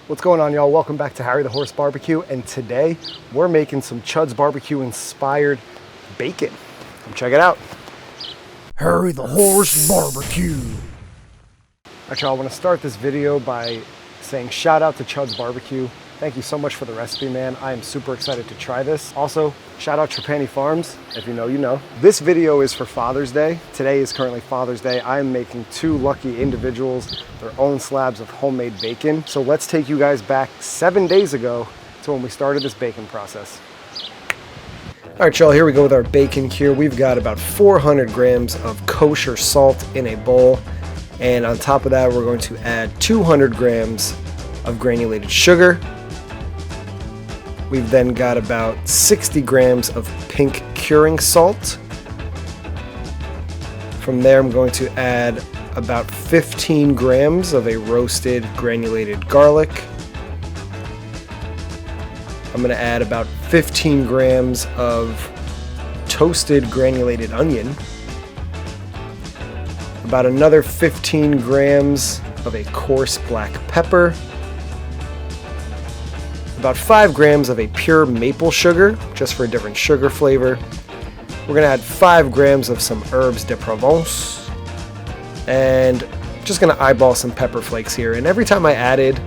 What's going on, y'all? Welcome back to Harry the Horse Barbecue, and today we're making some Chuds BBQ inspired bacon. Come check it out. Harry the Horse Barbecue. All right, y'all, I want to start this video by saying shout out to Chuds BBQ. Thank you so much for the recipe, man. I am super excited to try this. Also, shout out Trapani Farms. If you know, you know. This video is for Father's Day. Today is currently Father's Day. I am making two lucky individuals their own slabs of homemade bacon. So let's take you guys back 7 days ago to when we started this bacon process. All right, y'all, here we go with our bacon here. We've got about 400 grams of kosher salt in a bowl. And on top of that, we're going to add 200 grams of granulated sugar. We've then got about 60 grams of pink curing salt. From there, I'm going to add about 15 grams of a roasted granulated garlic. I'm going to add about 15 grams of toasted granulated onion. About another 15 grams of a coarse black pepper. About 5 grams of a pure maple sugar, just for a different sugar flavor. We're gonna add 5 grams of some herbs de Provence. And just gonna eyeball some pepper flakes here. And every time I added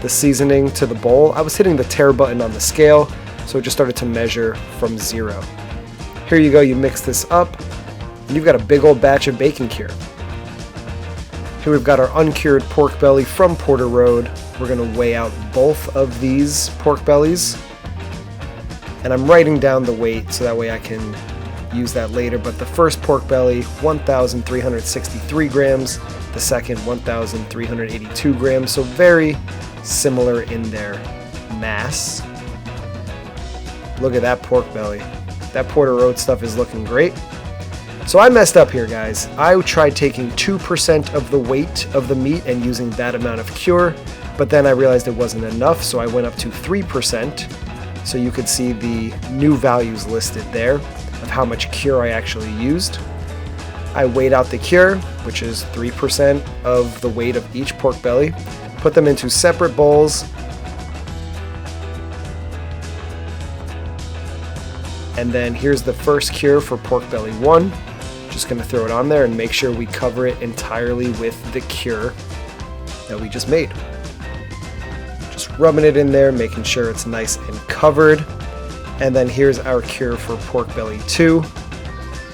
the seasoning to the bowl, I was hitting the tare button on the scale, so it just started to measure from 0. Here you go, you mix this up, and you've got a big old batch of bacon cure. Here we've got our uncured pork belly from Porter Road. We're gonna weigh out both of these pork bellies. And I'm writing down the weight so that way I can use that later. But the first pork belly, 1,363 grams. The second, 1,382 grams. So very similar in their mass. Look at that pork belly. That Porter Road stuff is looking great. So I messed up here, guys. I tried taking 2% of the weight of the meat and using that amount of cure, but then I realized it wasn't enough, so I went up to 3%. So you could see the new values listed there of how much cure I actually used. I weighed out the cure, which is 3% of the weight of each pork belly, put them into separate bowls, and then here's the first cure for pork belly 1. Just gonna throw it on there and make sure we cover it entirely with the cure that we just made. Just rubbing it in there, making sure it's nice and covered. And then here's our cure for pork belly 2.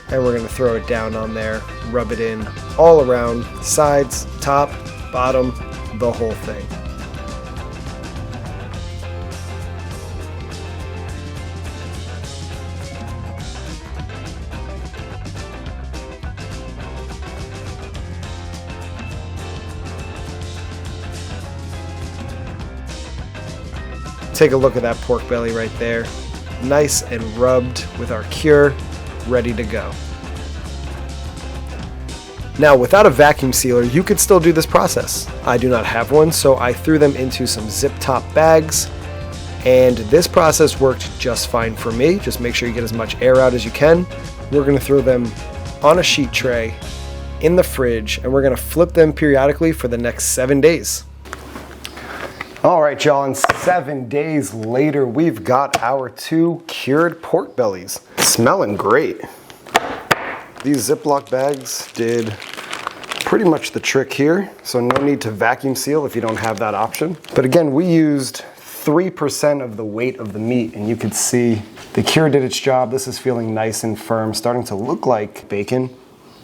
And we're gonna throw it down on there, rub it in all around, sides, top, bottom, the whole thing. Take a look at that pork belly right there. Nice and rubbed with our cure, ready to go. Now, without a vacuum sealer, you could still do this process. I do not have one, so I threw them into some zip top bags, and this process worked just fine for me. Just make sure you get as much air out as you can. We're gonna throw them on a sheet tray in the fridge, and we're gonna flip them periodically for the next 7 days. All right, y'all, and 7 days later, we've got our 2 cured pork bellies. Smelling great. These Ziploc bags did pretty much the trick here, so no need to vacuum seal if you don't have that option. But again, we used 3% of the weight of the meat, and you can see the cure did its job. This is feeling nice and firm, starting to look like bacon.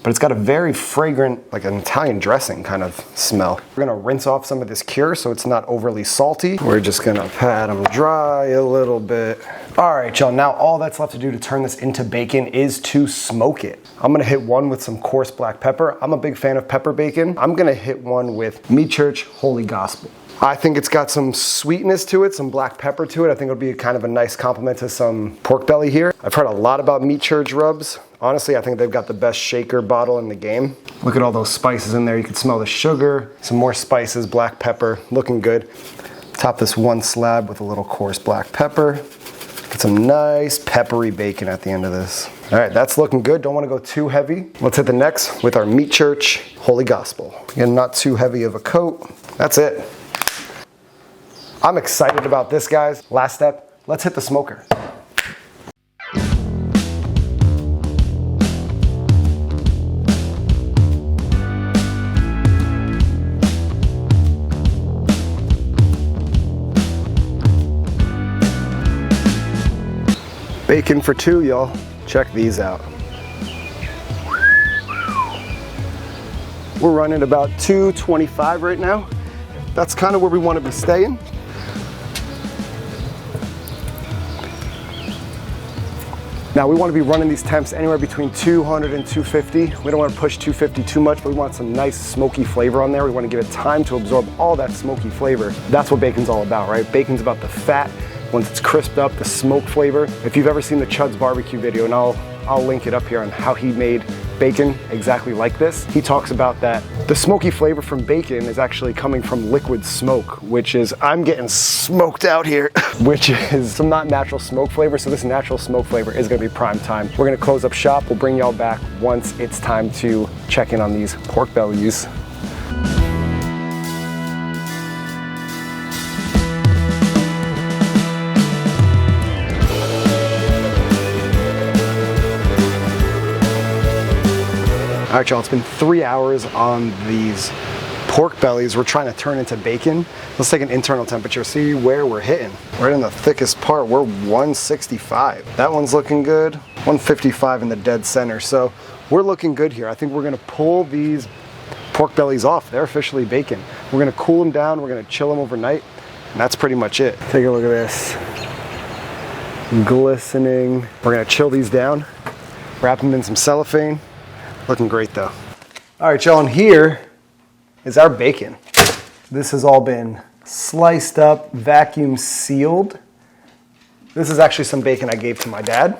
But it's got a very fragrant, like an Italian dressing kind of smell. We're gonna rinse off some of this cure so it's not overly salty. We're just gonna pat them dry a little bit. All right, y'all, now all that's left to do to turn this into bacon is to smoke it. I'm gonna hit one with some coarse black pepper. I'm a big fan of pepper bacon. I'm gonna hit one with Meat Church Holy Gospel. I think it's got some sweetness to it, some black pepper to it. I think it'll be kind of a nice compliment to some pork belly here. I've heard a lot about Meat Church rubs. Honestly, I think they've got the best shaker bottle in the game. Look at all those spices in there. You can smell the sugar, some more spices, black pepper, looking good. Top this one slab with a little coarse black pepper. Get some nice peppery bacon at the end of this. All right, that's looking good. Don't want to go too heavy. Let's hit the next with our Meat Church Holy Gospel. Again, not too heavy of a coat. That's it. I'm excited about this, guys. Last step, let's hit the smoker. Bacon for two, y'all. Check these out. We're running about 225 right now. That's kind of where we want to be staying. Now we want to be running these temps anywhere between 200 and 250. We don't want to push 250 too much, but we want some nice smoky flavor on there. We want to give it time to absorb all that smoky flavor. That's what bacon's all about, right? Bacon's about the fat. Once it's crisped up, the smoke flavor. If you've ever seen the Chuds BBQ video, and I'll link it up here on how he made bacon exactly like this. He talks about that the smoky flavor from bacon is actually coming from liquid smoke, which is, I'm getting smoked out here, which is some not natural smoke flavor. So this natural smoke flavor is gonna be prime time. We're gonna close up shop. We'll bring y'all back once it's time to check in on these pork bellies. All right, y'all, it's been 3 hours on these pork bellies. We're trying to turn into bacon. Let's take an internal temperature, see where we're hitting. Right in the thickest part, we're 165. That one's looking good. 155 in the dead center. So we're looking good here. I think we're gonna pull these pork bellies off. They're officially bacon. We're gonna cool them down. We're gonna chill them overnight. And that's pretty much it. Take a look at this. Glistening. We're gonna chill these down, wrap them in some cellophane. Looking great though. All right, y'all, and here is our bacon. This has all been sliced up, vacuum sealed. This is actually some bacon I gave to my dad,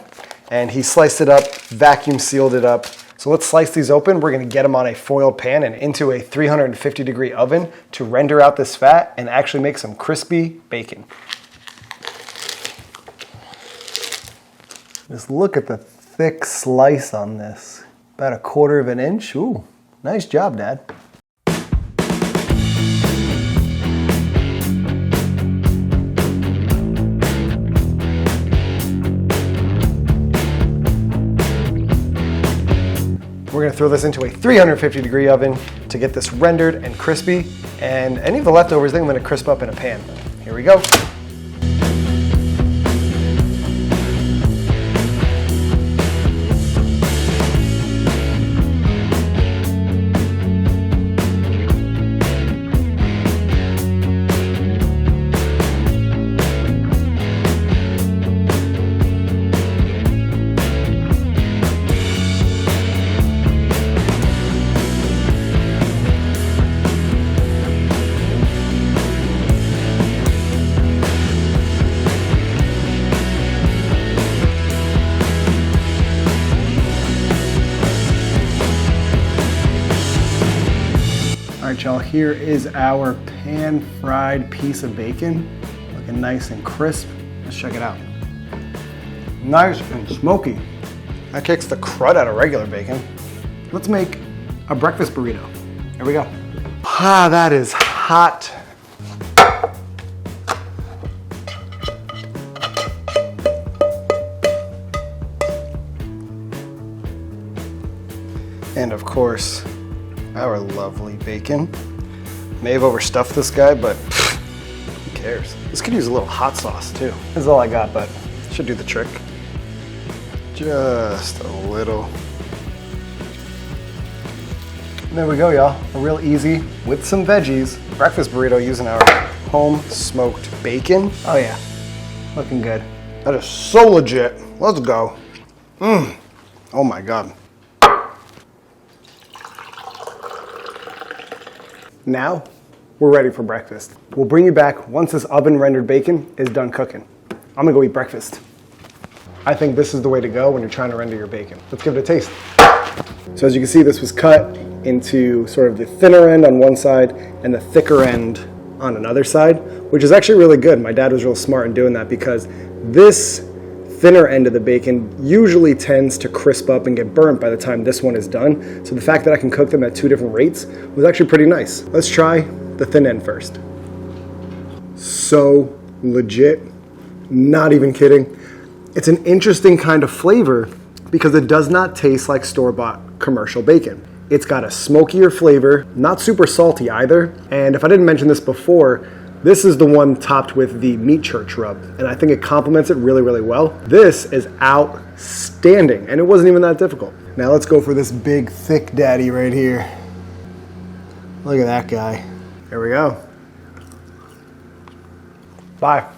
and he sliced it up, vacuum sealed it up. So let's slice these open. We're gonna get them on a foil pan and into a 350-degree oven to render out this fat and actually make some crispy bacon. Just look at the thick slice on this. About 1/4 of an inch. Ooh, nice job, Dad. We're gonna throw this into a 350-degree oven to get this rendered and crispy. And any of the leftovers, I'm gonna crisp up in a pan. Here we go. All right, y'all, here is our pan-fried piece of bacon. Looking nice and crisp. Let's check it out. Nice and smoky. That kicks the crud out of regular bacon. Let's make a breakfast burrito. Here we go. Ah, that is hot. And of course, our lovely bacon. May have overstuffed this guy, but who cares? This could use a little hot sauce too. That's all I got, but should do the trick. Just a little. And there we go, y'all. A real easy, with some veggies, breakfast burrito using our home smoked bacon. Oh yeah, looking good. That is so legit. Let's go. Oh my God. Now, we're ready for breakfast. We'll bring you back once this oven rendered bacon is done cooking. I'm gonna go eat breakfast. I think this is the way to go when you're trying to render your bacon. Let's give it a taste. So as you can see, this was cut into sort of the thinner end on one side and the thicker end on another side, which is actually really good. My dad was real smart in doing that because this thinner end of the bacon usually tends to crisp up and get burnt by the time this one is done. So the fact that I can cook them at 2 different rates was actually pretty nice. Let's try the thin end first. so legit. Not even kidding. It's an interesting kind of flavor because it does not taste like store-bought commercial bacon. It's got a smokier flavor, not super salty either. And if I didn't mention this before, this is the one topped with the meat church rub, and I think it complements it really, really well. This is outstanding, and it wasn't even that difficult. Now let's go for this big, thick daddy right here. Look at that guy. Here we go. Bye.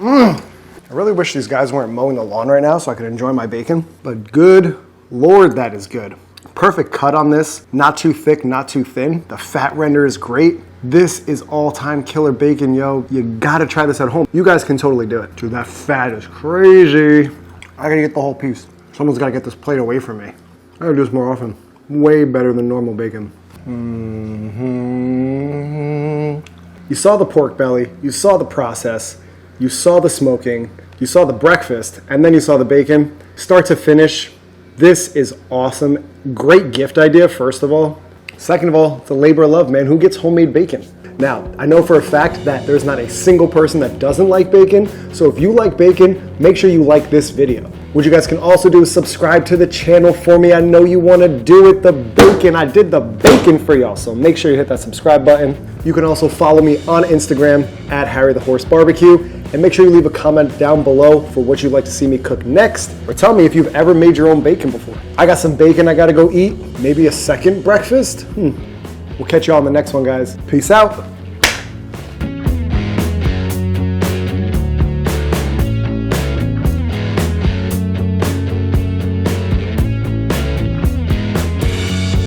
I really wish these guys weren't mowing the lawn right now so I could enjoy my bacon, but good Lord, that is good. Perfect cut on this, not too thick, not too thin. The fat render is great. This is all-time killer bacon, yo. You gotta try this at home. You guys can totally do it. Dude, that fat is crazy. I gotta get the whole piece. Someone's gotta get this plate away from me. I gotta do this more often. Way better than normal bacon. You saw the pork belly, you saw the process, you saw the smoking, you saw the breakfast, and then you saw the bacon. Start to finish, this is awesome. Great gift idea, first of all. Second of all, it's a labor of love, man. Who gets homemade bacon? Now, I know for a fact that there's not a single person that doesn't like bacon, so if you like bacon, make sure you like this video. What you guys can also do is subscribe to the channel for me. I know you want to do it, the bacon. I did the bacon for y'all, so make sure you hit that subscribe button. You can also follow me on Instagram at Harry the Horse Barbecue, and make sure you leave a comment down below for what you'd like to see me cook next, or tell me if you've ever made your own bacon before. I got some bacon I gotta go eat, maybe a second breakfast. We'll catch you all in the next one, guys. Peace out.